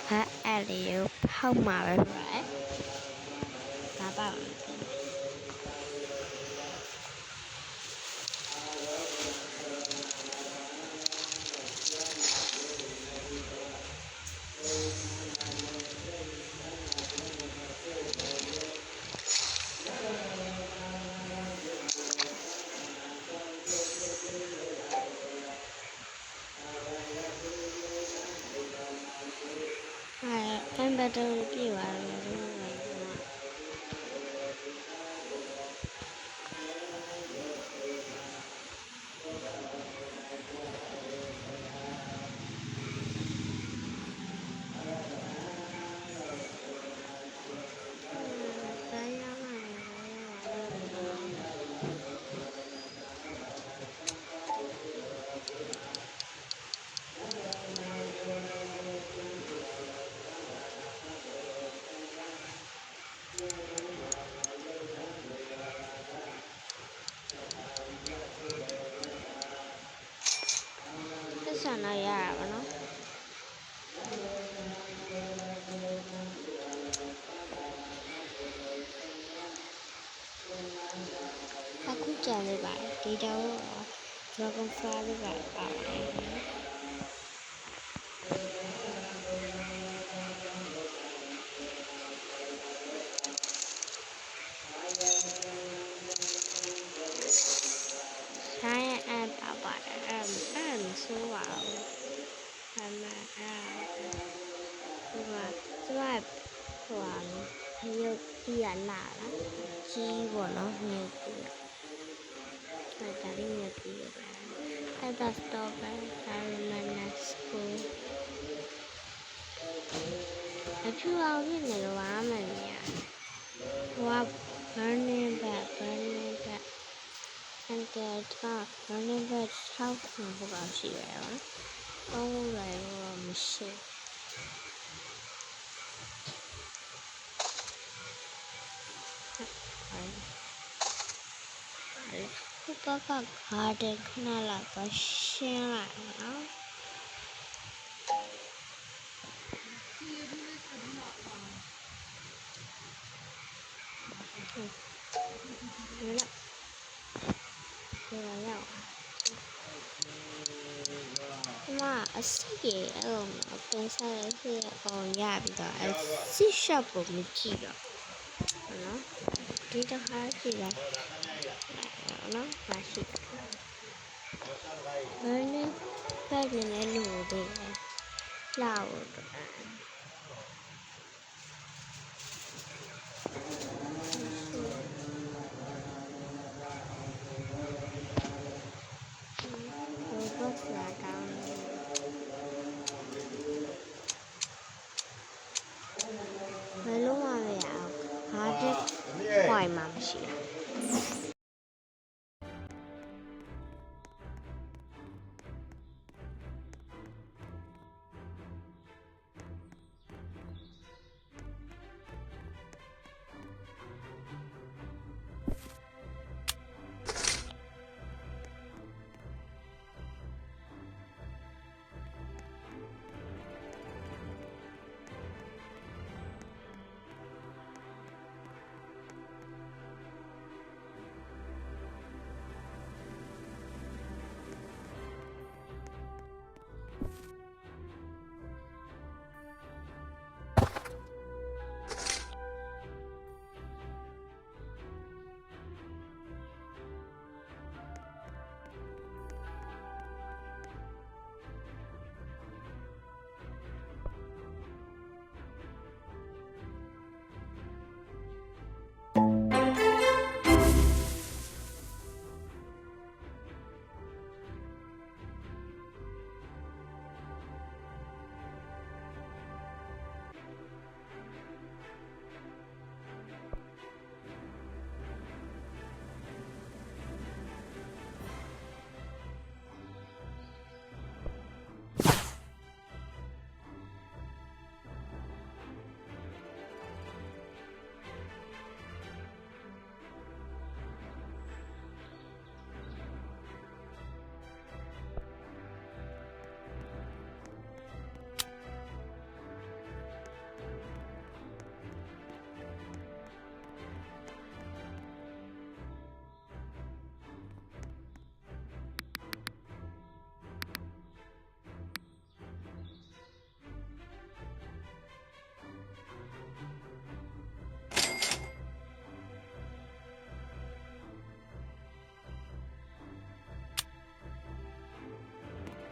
ဖတ်အပ်လေးကိုဖောက်မှာပဲဆိုရဲဒါပါ့ကန်ဘတ်တုံးပြေသွားတယ်ဆန္ဒရတာပါနော်အခုကြံလေးပါဒီတော့ Dragon Fly လေးပါပါတယ်ဆိုးပါဘူး။ဒါမှဟိုမြုပ်ပြီးရလာတာကြီးပေါ့နော်မြုပ်ပြီးဒါလေးမြုပ်ပြီးပါအဲ့ဒါ stop ပဲဒါမှလည်း school အဖြူအောင်ဖြစ်နေတော့ဘာမှမမြင်ရဟိုက burning back and that burning back ထောက်ခံဖို့ပါရှိရအောင်သုံးလိုက်တော့မရှိခုကgarden ခဏလောက်ပါရှင်းလိုက်နော်ရောက်အစီရေအဲ့လိုပြန်စားရစီအောင်ရပြီးတော့အစီ shop ကိုမကြည့်တော့နော်ဒီတစ်ခါကြည့်လိုက်နော်မရှိဘယ်နဲ့ပဲနေလို့ဒီလောက်